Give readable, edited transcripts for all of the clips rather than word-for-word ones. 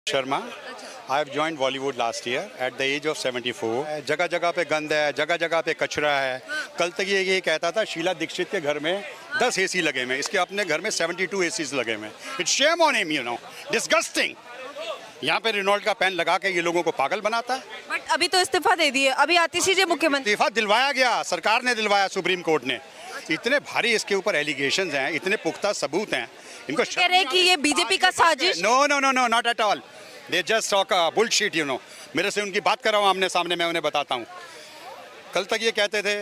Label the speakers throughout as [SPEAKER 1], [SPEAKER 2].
[SPEAKER 1] Sharma I have joined Bollywood last year at the age of 74। जगह जगह पे गंद है, जगह जगह पे कचरा है। कल तक ये कहता था शीला दीक्षित के घर में 10 एसी लगे हुए, इसके अपने घर में 72 एसीज लगे हुए। It's shame on him, you know, disgusting. यहाँ पे रेनॉल्ट का पेन लगा के ये लोगों को पागल बनाता है।
[SPEAKER 2] बट अभी तो इस्तीफा दे दिए, अभी आतिशी मुख्यमंत्री।
[SPEAKER 1] इस्तीफा दिलवाया गया, सरकार ने दिलवाया, सुप्रीम कोर्ट ने। इतने भारी इसके ऊपर एलिगेशंस हैं, इतने पुख्ता सबूत हैं। इनको
[SPEAKER 2] कह रहे हैं कि ये बीजेपी का साजिश।
[SPEAKER 1] No no no no, not at all. They just talk bullshit, you know. मेरे से उनकी बात कराओ आमने सामने, मैं उन्हें बताता हूँ। कल तक ये कहते थे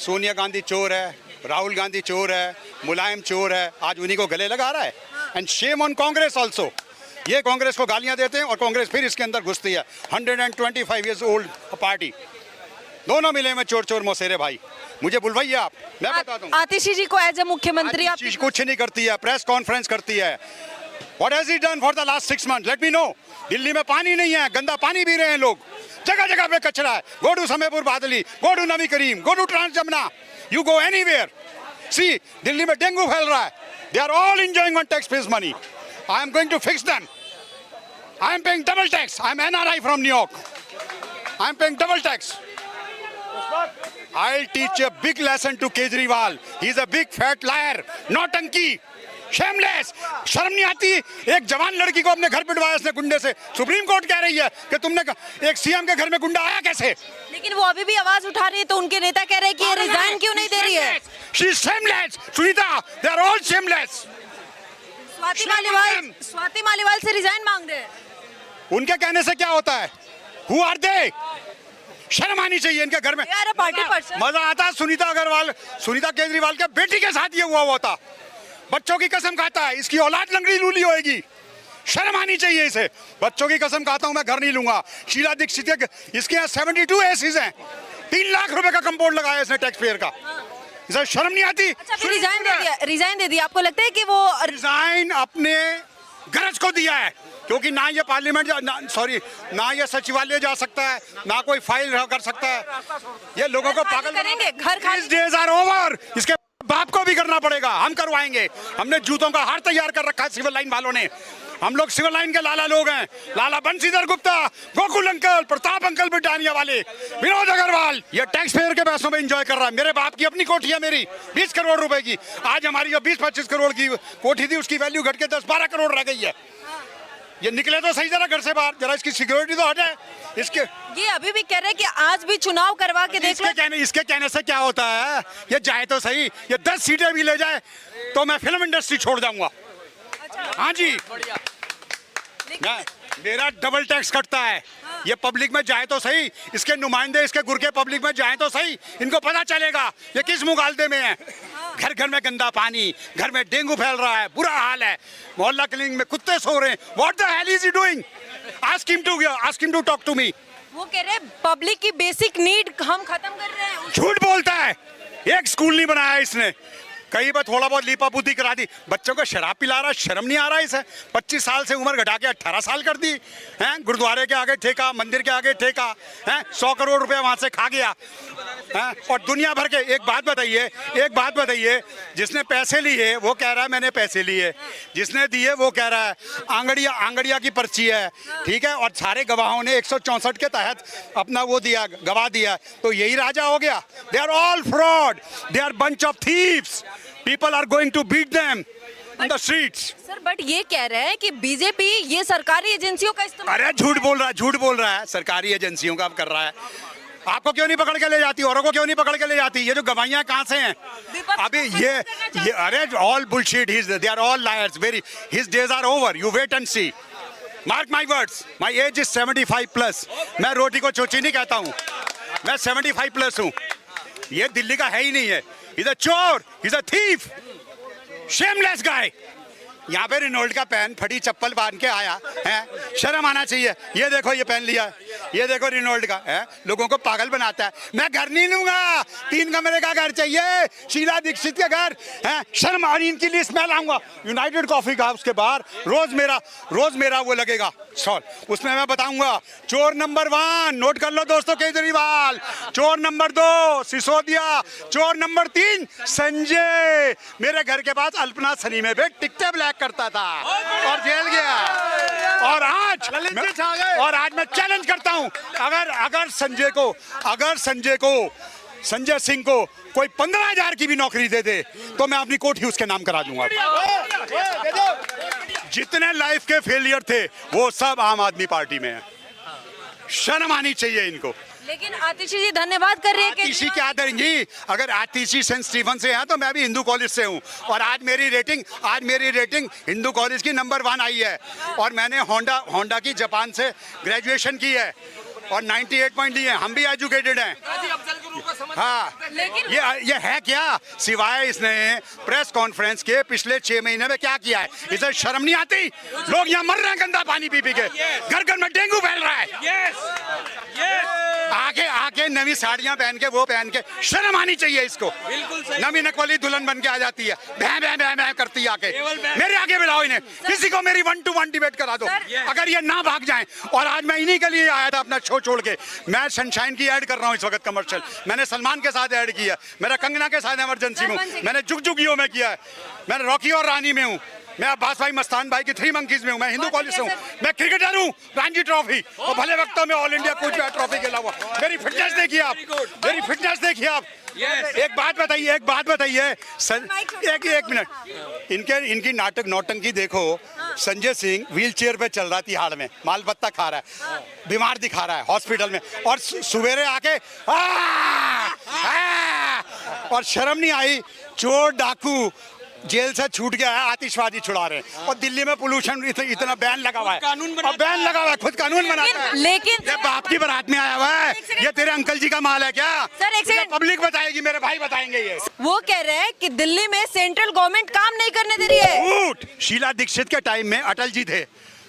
[SPEAKER 1] सोनिया गांधी चोर है, राहुल गांधी चोर है, मुलायम चोर है। आज उन्हीं को गले लगा रहा है। And shame on Congress also. ये कांग्रेस को गालियां देते हैं और कांग्रेस फिर इसके अंदर घुसती है। 125 ईयर्स ओल्ड पार्टी, दोनों मिले में चोर चोर मौसेरे भाई। मुझे बुलवाइए आप, मैं बता दूं।
[SPEAKER 2] आतिशी जी को एज ए मुख्यमंत्री आप
[SPEAKER 1] कुछ नहीं करती है, प्रेस कॉन्फ्रेंस करती है। What has he done for the last 6 months? Let me know. Delhi में पानी नहीं है, गंदा पानी पी रहे हैं लोग, जगह जगह पे कचरा है। Go to Samaypur Badli, go to Nabi Karim, go to trans Jamuna, you go anywhere. See, Delhi में डेंगू फैल रहा है। They are all enjoying on taxpayers' money. I am going to fix them. I am paying double tax. I am NRI from New York. I am paying double tax. I'll teach a big lesson to Kejriwal. He is a big fat liar, nautanki. Shameless, शर्म नहीं आती। एक जवान लड़की को अपने घर पिटवाया इसने गुंडे से। सुप्रीम कोर्ट कह रही है कि तुमने एक सीएम के घर में गुंडा आया कैसे?
[SPEAKER 2] लेकिन वो अभी भी आवाज उठा रही है, तो उनके नेता कह रहे हैं कि ये रिजाइन क्यों नहीं दे रही है?
[SPEAKER 1] She is shameless, Sunita, they are all shameless.
[SPEAKER 2] Swati Maliwal से रिजाइन मांग रहे हैं।
[SPEAKER 1] उनके कहने से क्या होता है? Who are they? शर्म आनी चाहिए इनके घर में।
[SPEAKER 2] Party person.
[SPEAKER 1] मजा आता सुनीता केजरीवाल के बेटी के साथ ये हुआ था। बच्चों की कसम खाता है, इसकी औलाद लंगड़ी लूली होएगी। शर्म आनी चाहिए इसे। बच्चों की कसम खाता हूं, मैं घर नहीं लूंगा। शीला दीक्षित के इसके यहाँ 72 एसीज हैं। 3 लाख रुपए का कंपाउंड लगाया इसने टैक्स पेयर का। इसे शर्म नहीं आती।
[SPEAKER 2] अच्छा, रिजाइन दे दिया। आपको लगता है कि वो
[SPEAKER 1] रिजाइन अपने गरज को दिया है? क्योंकि ना ये पार्लियामेंट ना ये सचिवालय जा सकता है, ना कोई फाइल कर सकता है। ये लोगों को पागल
[SPEAKER 2] करेंगे। घर खाली
[SPEAKER 1] डेज आर ओवर। इसके बाप को भी करना पड़ेगा, हम करवाएंगे। हमने जूतों का हार तैयार कर रखा है सिविल लाइन वालों ने। हम लोग सिविल लाइन के लाला लोग हैं। Lala Banshidhar Gupta, Gokul uncle, Pratap uncle, Britannia वाले, विनोद अग्रवाल। ये टैक्स पेयर के पैसों में एंजॉय कर रहा है। मेरे बाप की अपनी कोठी है, मेरी 20 करोड़ रुपए की। आज हमारी जो 20-25 करोड़ की कोठी थी, उसकी वैल्यू घट के 10-12 करोड़ रह गई है। ये निकले तो सही जरा घर से बाहर, जरा इसकी सिक्योरिटी तो हटे। इसके
[SPEAKER 2] ये अभी भी कह रहे हैं कि आज भी चुनाव करवा के देख लो।
[SPEAKER 1] इसके कहने से क्या होता है? ये जाए तो सही, ये 10 सीटें भी ले जाए तो मैं फिल्म इंडस्ट्री छोड़ जाऊंगा। अच्छा। हाँ जी, मेरा डबल टैक्स कटता है। ये पब्लिक में जाए तो सही, इसके नुमाइंदे इसके गुर्गे पब्लिक में जाए तो सही, इनको पता चलेगा ये किस मुगालदे में है। घर घर में गंदा पानी, घर में डेंगू फैल रहा है, बुरा हाल है। मोहल्ला क्लिनिक में कुत्ते सो रहे हैं। What the hell is he doing? Ask him to talk to me.
[SPEAKER 2] वो कह रहे हैं पब्लिक की बेसिक नीड हम खत्म कर रहे हैं।
[SPEAKER 1] झूठ बोलता है। एक स्कूल नहीं बनाया इसने, कहीं पर थोड़ा बहुत लीपापूती करा दी। बच्चों को शराब पिला रहा, शर्म नहीं आ रहा इसे? 25 साल से उम्र घटा के 18 साल कर दी हैं। गुरुद्वारे के आगे ठेका, मंदिर के आगे ठेका हैं। 100 करोड़ रुपए वहां से खा गया हैं। और दुनिया भर के एक बात बताइए, जिसने पैसे लिए वो कह रहा है मैंने पैसे लिए, जिसने दिए वो कह रहा है आंगड़िया की पर्ची है, ठीक है। और सारे गवाहों ने 164 के तहत अपना वो दिया, गवाह दिया। तो यही राजा हो गया। They are all fraud, they are bunch of thieves. People are going to beat them on the streets.
[SPEAKER 2] Sir, but ये कह रहे हैं कि बीजेपी ये सरकारी एजेंसियों का इस्तेमाल।
[SPEAKER 1] अरे झूठ बोल रहा है। सरकारी एजेंसियों का कर रहा है। आपको क्यों नहीं पकड़ के ले जाती? औरों को क्यों नहीं पकड़ के ले जाती? ये जो गवाहियां कहाँ से हैं? अभी ये अरे all bullshit. They are all liars. His days are over. You wait and see. Mark my words. My age is 75+. मैं रोटी को चोची नहीं कहता हूँ, मैं 75+ हूँ। ये दिल्ली का है ही नहीं है। He's a चोर, he's a thief, shameless guy. यहाँ पे रेनॉल्ट का पेन फटी चप्पल बांध के आया है। शर्म आना चाहिए। ये देखो ये पेन लिया, ये देखो रेनॉल्ट का है। लोगों को पागल बनाता है। मैं घर नहीं लूंगा, 3 कमरे का घर चाहिए, शीला दीक्षित के घर है। शर्म आ रही इनकी लिस्ट मैं लाऊंगा यूनाइटेड कॉफी का, उसके बाहर रोज मेरा वो लगेगा। सॉल्व। उसमें मैं बताऊंगा चोर नंबर 1 नोट कर लो दोस्तों केजरीवाल, चोर नंबर 2 सिसोदिया, चोर नंबर 3 संजय। मेरे घर के पास अल्पना सनीमे पे टिकटे ब्लैक करता था और जेल गया। और आज मैं चैलेंज करता हूं, अगर संजय सिंह को कोई 15,000 की भी नौकरी दे दे तो मैं अपनी कोठी उसके नाम करा दूंगा। जितने लाइफ के फेलियर थे वो सब आम आदमी पार्टी में है। शर्म आनी चाहिए इनको।
[SPEAKER 2] लेकिन आतिशी जी धन्यवाद कर रही है
[SPEAKER 1] आतिशी क्या देंगी? अगर आतिशी सेंट स्टीफन से है तो मैं भी हिंदू कॉलेज से हूँ और आज मेरी रेटिंग हिंदू कॉलेज की नंबर 1 आई है। और मैंने होंडा की जापान से ग्रेजुएशन की है और 98 पॉइंट लिए। हम भी एजुकेटेड हैं। हाँ, ये है क्या? सिवाय इसने प्रेस कॉन्फ्रेंस के पिछले 6 महीने में क्या किया है? इसे शर्म नहीं आती? लोग यहाँ मर रहे हैं गंदा पानी पी के, घर घर में डेंगू फैल रहा है। आके नवी साड़ियां पहन के वो पहन के शर्म आनी चाहिए इसको। नवी नकली दुल्हन बन के आ जाती है, भैं भैं भैं भैं करती है आके। मेरे आगे बुलाओ इन्हें, किसी को मेरी 1-to-1 डिबेट करा दो अगर ये ना भाग जाएं। और आज मैं इन्हीं के लिए आया था अपना शो छोड़ के। मैं सनशाइन की ऐड कर रहा हूँ इस वक्त कमर्शियल। मैंने सलमान के साथ ऐड किया, मेरा कंगना के साथ इमरजेंसी में, मैंने जुग जुगियों में किया है, मैंने रॉकी और रानी में हूँ, मैं अब्बास भाई मस्तान भाई की 3 मंकीज में हूँ, मैं हिंदू कॉलेज से हूँ, मैं क्रिकेटर हूँ, रणजी ट्रॉफी और भले वक्तों में ऑल इंडिया कोच ट्रॉफी के अलावा। मेरी फिटनेस देखिए आप, एक बात बताइए सर, एक मिनट। इनकी नाटक नौटंकी देखो। संजय सिंह व्हील चेयर पे चल रहा तिहाड़ में, माल पत्ता खा रहा है, बीमार दिखा रहा है हॉस्पिटल में, और सवेरे आके और शर्म नहीं आई? चोर डाकू जेल से छूट गया है, आतिशबाजी छुड़ा रहे हैं। और दिल्ली में पोल्यूशन इतना बैन लगा हुआ है, खुद कानून बनाता है।
[SPEAKER 2] लेकिन
[SPEAKER 1] ये बाप की बारात में आया हुआ है, ये तेरे अंकल जी का माल है क्या?
[SPEAKER 2] सर एक सेकंड,
[SPEAKER 1] पब्लिक बताएगी, मेरे भाई बताएंगे। ये
[SPEAKER 2] वो कह रहे हैं कि दिल्ली में सेंट्रल गवर्नमेंट काम नहीं करने दे रही है।
[SPEAKER 1] झूठ। शीला दीक्षित के टाइम में अटल जी थे,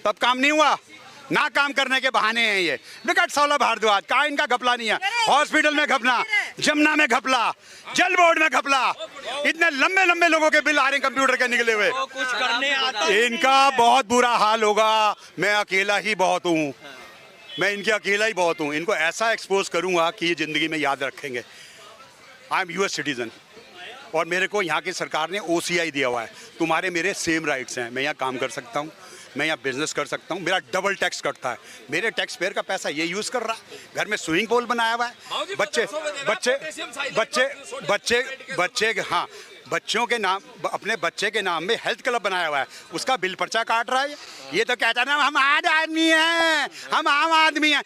[SPEAKER 1] तब काम नहीं हुआ? ना काम करने के बहाने हैं ये। विकट सौलभ भारद्वाज कहाँ इनका घपला नहीं है? हॉस्पिटल में घपला, जमुना में घपला, जल बोर्ड में घपला, इतने लंबे लंबे लोगों के बिल आ रहे हैं कंप्यूटर के निकले हुए।
[SPEAKER 3] कुछ करने आता
[SPEAKER 1] इनका बहुत बुरा हाल होगा। मैं अकेला ही बहुत हूँ, मैं इनके अकेला ही बहुत हूँ। इनको ऐसा एक्सपोज करूंगा कि ये जिंदगी में याद रखेंगे। आई एम US सिटीजन और मेरे को यहाँ की सरकार ने OCI दिया हुआ है। तुम्हारे मेरे सेम राइट्स हैं, मैं यहाँ काम कर सकता हूँ, मैं यहाँ बिजनेस कर सकता हूँ, मेरा डबल टैक्स कटता है। मेरे टैक्स पेयर का पैसा ये यूज़ कर रहा है। घर में स्विमिंग पूल बनाया हुआ है, बच्चों के नाम, अपने बच्चे के नाम में हेल्थ क्लब बनाया हुआ है, उसका बिल पर्चा काट रहा है। ये तो कहता है ना हम आम आदमी हैं,